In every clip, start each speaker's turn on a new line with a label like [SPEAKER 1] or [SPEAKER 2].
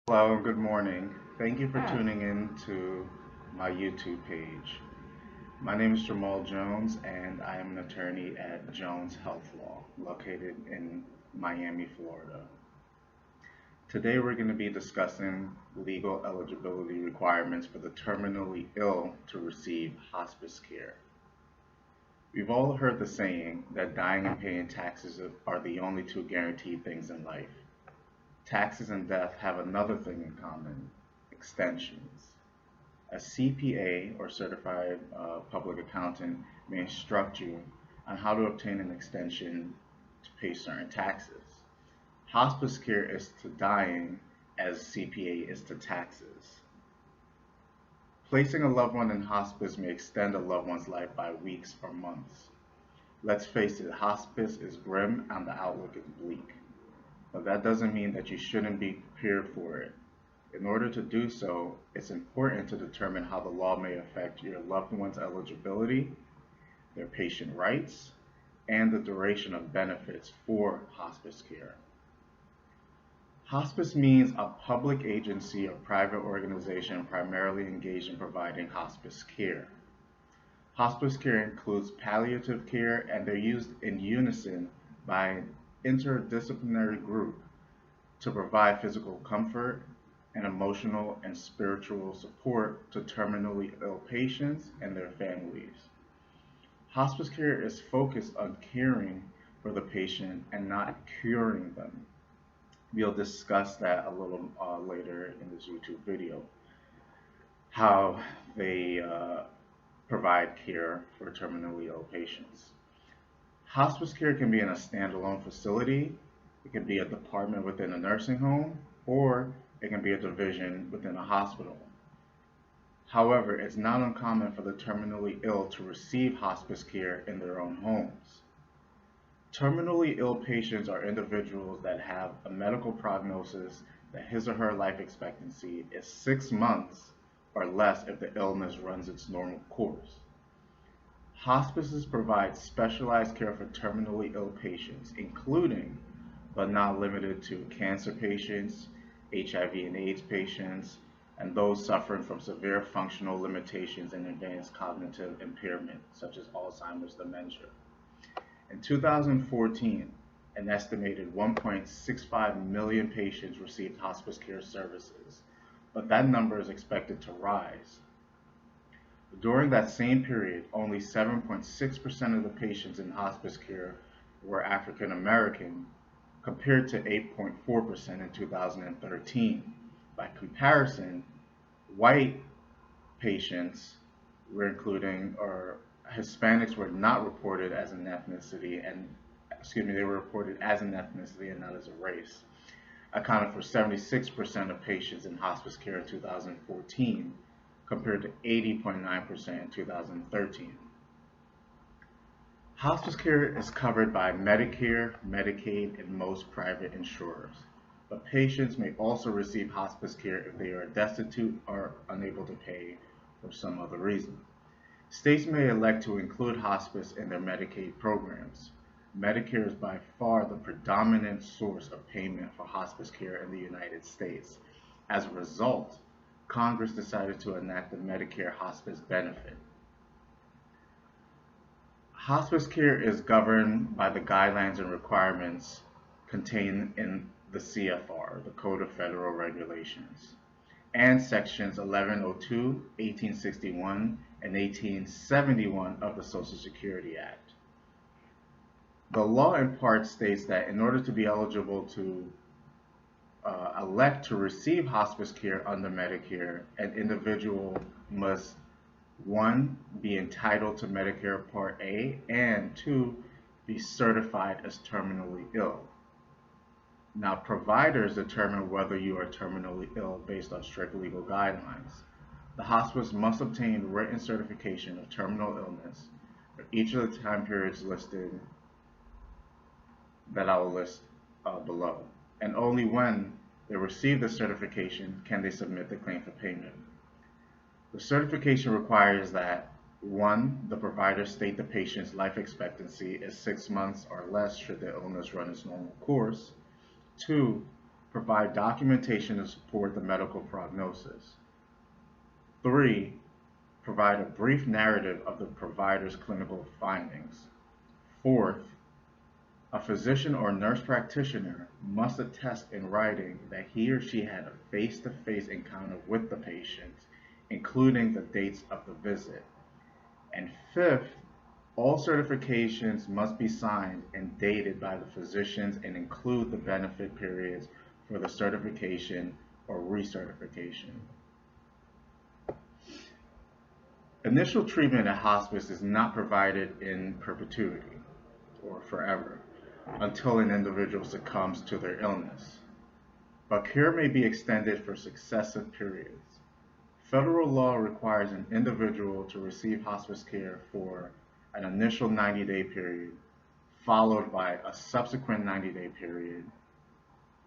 [SPEAKER 1] Hello, good morning. Thank you for
[SPEAKER 2] Hi.
[SPEAKER 1] tuning in to my YouTube page. My name is Jamaal Jones, and I am an attorney at Jones Health Law, located in Miami, Florida. Today, we're going to be discussing legal eligibility requirements for the terminally ill to receive hospice care. We've all heard the saying that dying and paying taxes are the only two guaranteed things in life. Taxes and death have another thing in common: extensions. A CPA or certified public accountant may instruct you on how to obtain an extension to pay certain taxes. Hospice care is to dying as CPA is to taxes. Placing a loved one in hospice may extend a loved one's life by weeks or months. Let's face it, hospice is grim and the outlook is bleak. But that doesn't mean that you shouldn't be prepared for it. In order to do so, it's important to determine how the law may affect your loved one's eligibility, their patient rights, and the duration of benefits for hospice care. Hospice means a public agency or private organization primarily engaged in providing hospice care. Hospice care includes palliative care, and they're used in unison by an interdisciplinary group to provide physical comfort and emotional and spiritual support to terminally ill patients and their families. Hospice care is focused on caring for the patient and not curing them. We'll discuss that a little later in this YouTube video, how they provide care for terminally ill patients. Hospice care can be in a standalone facility, it can be a department within a nursing home, or it can be a division within a hospital. However, it's not uncommon for the terminally ill to receive hospice care in their own homes. Terminally ill patients are individuals that have a medical prognosis that his or her life expectancy is 6 months or less if the illness runs its normal course. Hospices provide specialized care for terminally ill patients, including, but not limited to, cancer patients, HIV and AIDS patients, and those suffering from severe functional limitations and advanced cognitive impairment, such as Alzheimer's dementia. In 2014, an estimated 1.65 million patients received hospice care services, but that number is expected to rise. During that same period, only 7.6% of the patients in hospice care were African American, compared to 8.4% in 2013. By comparison, white patients were including, or Hispanics were not reported as an ethnicity, and they were reported as an ethnicity and not as a race, accounted for 76% of patients in hospice care in 2014, compared to 80.9% in 2013. Hospice care is covered by Medicare, Medicaid, and most private insurers, but patients may also receive hospice care if they are destitute or unable to pay for some other reason. States may elect to include hospice in their Medicaid programs. Medicare is by far the predominant source of payment for hospice care in the United States. As a result, Congress decided to enact the Medicare hospice benefit. Hospice care is governed by the guidelines and requirements contained in the CFR, the Code of Federal Regulations, and sections 1102, 1861, and 1871 of the Social Security Act. The law in part states that in order to be eligible to elect to receive hospice care under Medicare, an individual must, one, be entitled to Medicare Part A, and two, be certified as terminally ill. Now, providers determine whether you are terminally ill based on strict legal guidelines. The hospice must obtain written certification of terminal illness for each of the time periods listed that I will list below, and only when they receive the certification can they submit the claim for payment. The certification requires that: 1. The provider state the patient's life expectancy is 6 months or less should the illness run its normal course. 2. Provide documentation to support the medical prognosis. 3. Provide a brief narrative of the provider's clinical findings. 4th, a physician or nurse practitioner must attest in writing that he or she had a face-to-face encounter with the patient, including the dates of the visit. And 5th, all certifications must be signed and dated by the physicians and include the benefit periods for the certification or recertification. Initial treatment at hospice is not provided in perpetuity or forever until an individual succumbs to their illness, but care may be extended for successive periods. Federal law requires an individual to receive hospice care for an initial 90-day period, followed by a subsequent 90-day period,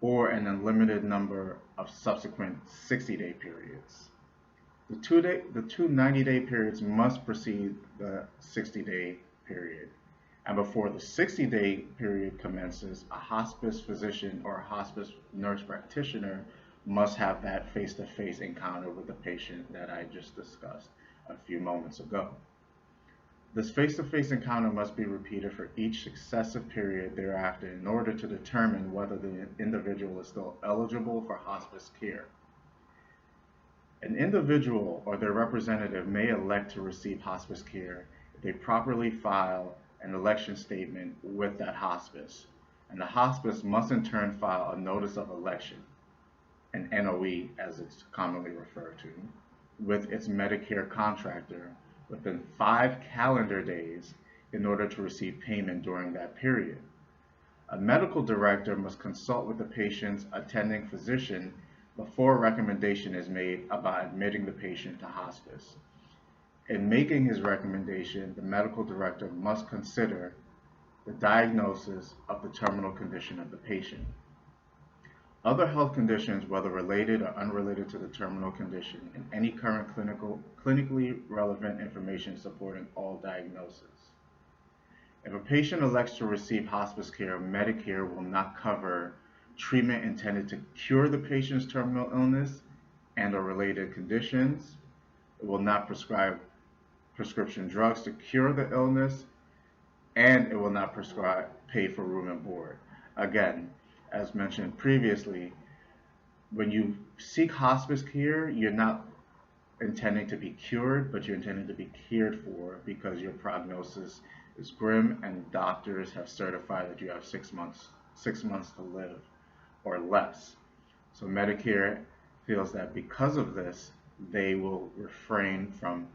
[SPEAKER 1] or an unlimited number of subsequent 60-day periods. The two 90-day periods must precede the 60-day period, and before the 60-day period commences, a hospice physician or a hospice nurse practitioner must have that face-to-face encounter with the patient that I just discussed a few moments ago. This face-to-face encounter must be repeated for each successive period thereafter in order to determine whether the individual is still eligible for hospice care. An individual or their representative may elect to receive hospice care if they properly file an election statement with that hospice, and the hospice must in turn file a notice of election, an NOE as it's commonly referred to, with its Medicare contractor within 5 calendar days in order to receive payment during that period. A medical director must consult with the patient's attending physician before a recommendation is made about admitting the patient to hospice. In making his recommendation, the medical director must consider the diagnosis of the terminal condition of the patient. Other health conditions, whether related or unrelated to the terminal condition, and any current clinically relevant information supporting all diagnosis. If a patient elects to receive hospice care, Medicare will not cover treatment intended to cure the patient's terminal illness and or related conditions. It will not prescribe prescription drugs to cure the illness, and it will not pay for room and board. Again, as mentioned previously, when you seek hospice care, you're not intending to be cured, but you're intending to be cared for because your prognosis is grim and doctors have certified that you have 6 months to live or less. So Medicare feels that because of this, they will refrain from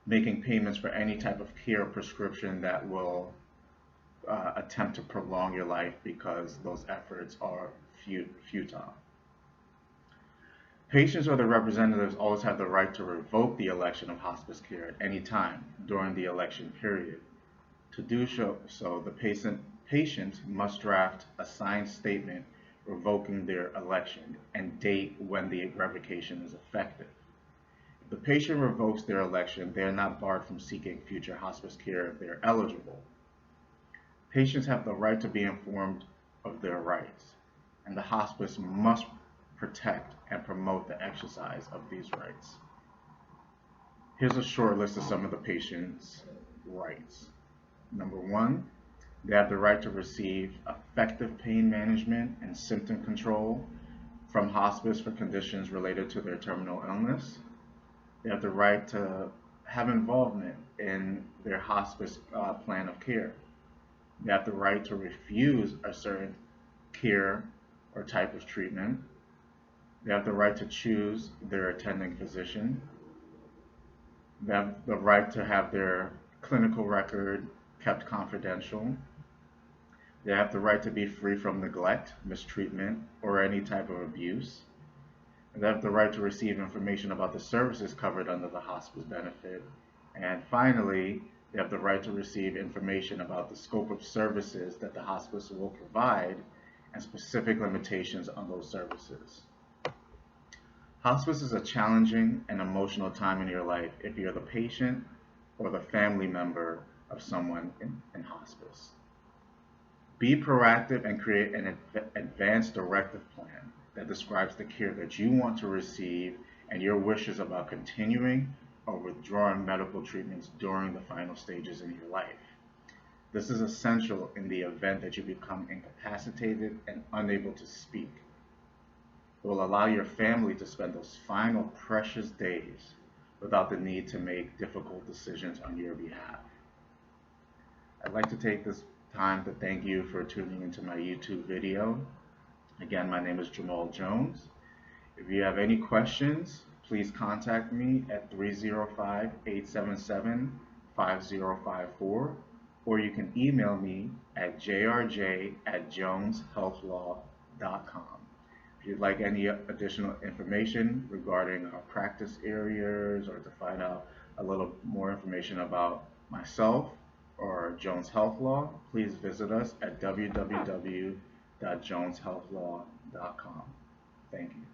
[SPEAKER 1] making payments for any type of care or prescription that will attempt to prolong your life because those efforts are futile. Patients or their representatives always have the right to revoke the election of hospice care at any time during the election period. To do so, the patient must draft a signed statement revoking their election and date when the revocation is effective. If the patient revokes their election, they are not barred from seeking future hospice care if they are eligible. Patients have the right to be informed of their rights, and the hospice must protect and promote the exercise of these rights. Here's a short list of some of the patient's rights. Number 1, they have the right to receive effective pain management and symptom control from hospice for conditions related to their terminal illness. They have the right to have involvement in their hospice plan of care. They have the right to refuse a certain care or type of treatment. They have the right to choose their attending physician. They have the right to have their clinical record kept confidential. They have the right to be free from neglect, mistreatment, or any type of abuse. They have the right to receive information about the services covered under the hospice benefit. And finally, they have the right to receive information about the scope of services that the hospice will provide and specific limitations on those services. Hospice is a challenging and emotional time in your life if you're the patient or the family member of someone in hospice. Be proactive and create an advanced directive plan that describes the care that you want to receive and your wishes about continuing or withdrawing medical treatments during the final stages in your life. This is essential in the event that you become incapacitated and unable to speak. It will allow your family to spend those final precious days without the need to make difficult decisions on your behalf. I'd like to take this time to thank you for tuning into my YouTube video. Again, my name is Jamaal Jones. If you have any questions, please contact me at 305-877-5054, or you can email me at jrj@joneshealthlaw.com. If you'd like any additional information regarding our practice areas or to find out a little more information about myself or Jones Health Law, please visit us at www.joneshealthlaw.com. Thank you.